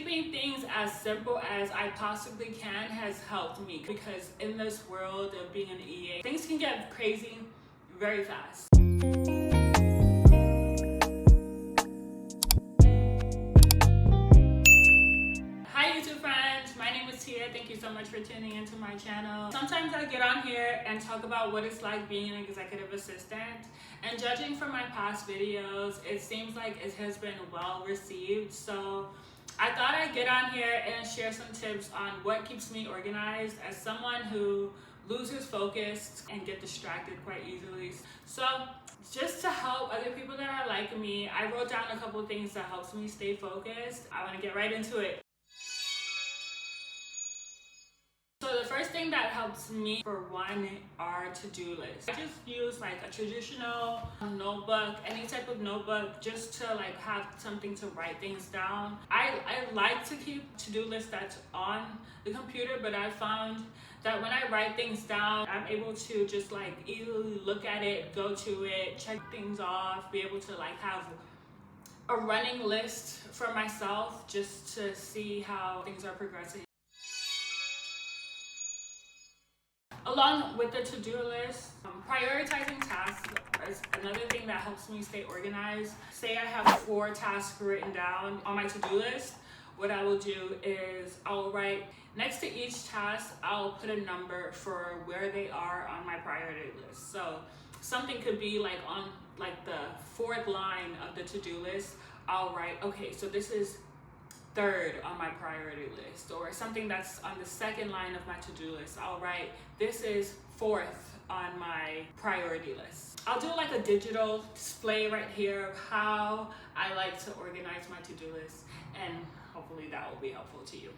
Keeping things as simple as I possibly can has helped me, because in this world of being an EA, things can get crazy very fast. Hi YouTube friends, my name is Tia. Thank you so much for tuning into my channel. Sometimes I get on here and talk about what it's like being an executive assistant, and judging from my past videos, it seems like it has been well received. So I thought I'd get on here and share some tips on what keeps me organized as someone who loses focus and get distracted quite easily. So just to help other people that are like me, I wrote down a couple things that helps me stay focused. I want to get right into it. So the first thing that helps me, for one, are to-do lists. I just use like a traditional notebook, any type of notebook, just to like have something to write things down. I like to keep to-do lists that's on the computer, but I found that when I write things down, I'm able to just like easily look at it, go to it, check things off, be able to like have a running list for myself just to see how things are progressing. Along with the to-do list, prioritizing tasks is another thing that helps me stay organized. Say I have 4 tasks written down on my to-do list. What I will do is I'll write next to each task, I'll put a number for where they are on my priority list. So something could be like on like the 4th line of the to-do list, I'll write, okay, so this is 3rd on my priority list, or something that's on the 2nd line of my to-do list, I'll write this is 4th on my priority list. I'll do like a digital display right here of how I like to organize my to-do list, and hopefully that will be helpful to you.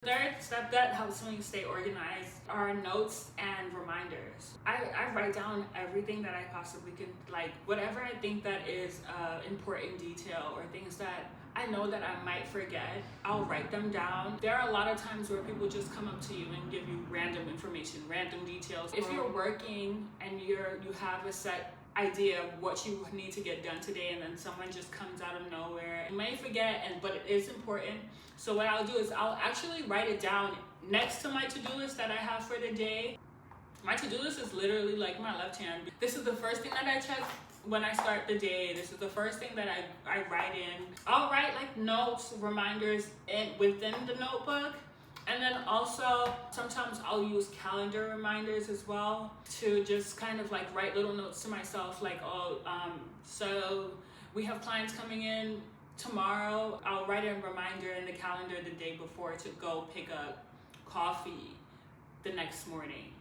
Third step that helps me stay organized are notes and reminders. I write down everything that I possibly can, like whatever I think that is important detail or things that I know that I might forget, I'll write them down. There are a lot of times where people just come up to you and give you random information, random details. If you're working and you have a set idea of what you need to get done today, and then someone just comes out of nowhere, you may forget, but it is important. So what I'll do is I'll actually write it down next to my to-do list that I have for the day. My to-do list is literally like my left hand. This is the first thing that I check when I start the day. This is the first thing that I write in. I'll write like notes, reminders within the notebook. And then also, sometimes I'll use calendar reminders as well to just kind of like write little notes to myself, like, oh, so we have clients coming in tomorrow. I'll write a reminder in the calendar the day before to go pick up coffee the next morning,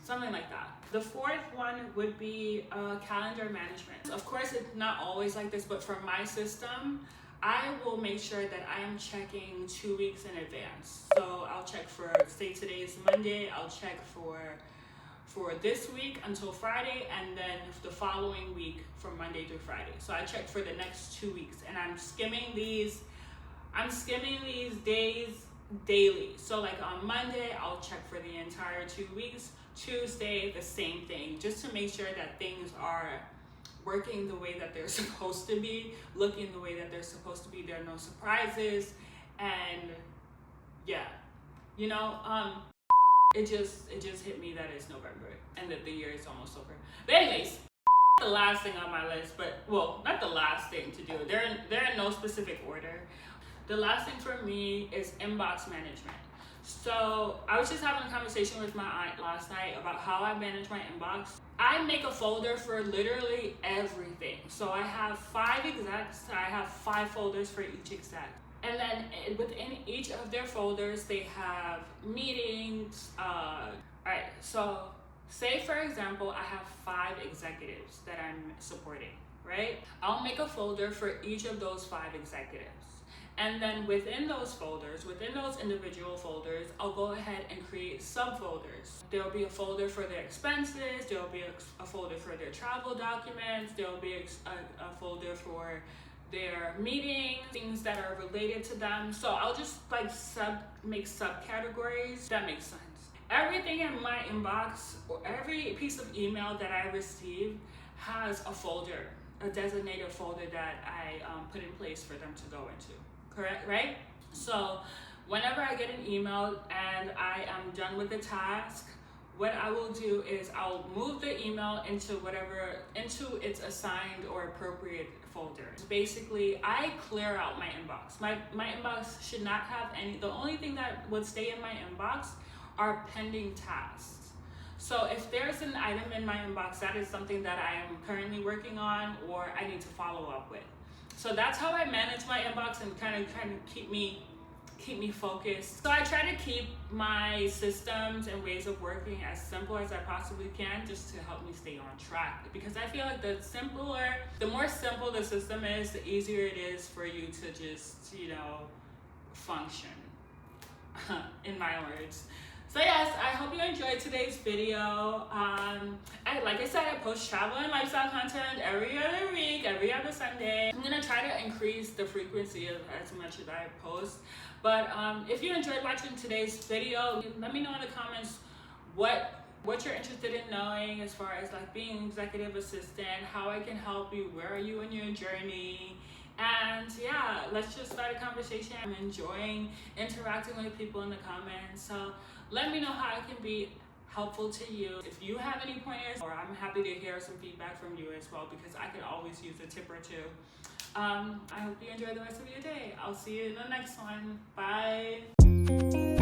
something like that. The 4th one would be calendar management. Of course, it's not always like this, but for my system, I will make sure that I am checking 2 weeks in advance. So I'll check for, say today is Monday, I'll check for this week until Friday, and then the following week from Monday through Friday. So I check for the next 2 weeks, and I'm skimming these days daily. So like on Monday, I'll check for the entire 2 weeks. Tuesday, the same thing, just to make sure that things are working the way that they're supposed to be, looking the way that they're supposed to be. There are no surprises, and yeah, you know, it just hit me that it's November and that the year is almost over. But anyways, the last thing on my list, but well, not the last thing to do. They're in no specific order. The last thing for me is inbox management. So I was just having a conversation with my aunt last night about how I manage my inbox. I make a folder for literally everything. So I have 5 execs. I have 5 folders for each exec. And then within each of their folders, they have meetings. Alright, so say for example, I have 5 executives that I'm supporting, right? I'll make a folder for each of those 5 executives. And then within those folders, within those individual folders, I'll go ahead and create subfolders. There'll be a folder for their expenses, there'll be a folder for their travel documents, there'll be a folder for their meetings, things that are related to them. So I'll just like make subcategories. That makes sense. Everything in my inbox, or every piece of email that I receive, has a folder a designated folder that I put in place for them to go into. Correct, right? So whenever I get an email and I am done with the task, what I will do is I'll move the email into its assigned or appropriate folder. Basically, I clear out my inbox. My inbox should not have the only thing that would stay in my inbox are pending tasks. So if there's an item in my inbox, that is something that I am currently working on or I need to follow up with. So that's how I manage my inbox and kind of keep me focused. So I try to keep my systems and ways of working as simple as I possibly can, just to help me stay on track. Because I feel like the more simple the system is, the easier it is for you to just, function, in my words. So yes, I hope you enjoyed today's video. Like I said, I post travel and lifestyle content every other week, every other Sunday. I'm gonna try to increase the frequency of as much as I post. But if you enjoyed watching today's video, let me know in the comments what you're interested in knowing as far as like being an executive assistant, how I can help you, where are you in your journey. And yeah, let's just start a conversation. I'm enjoying interacting with people in the comments. So let me know how I can be helpful to you. If you have any pointers, or I'm happy to hear some feedback from you as well, because I could always use a tip or two. I hope you enjoy the rest of your day. I'll see you in the next one. Bye.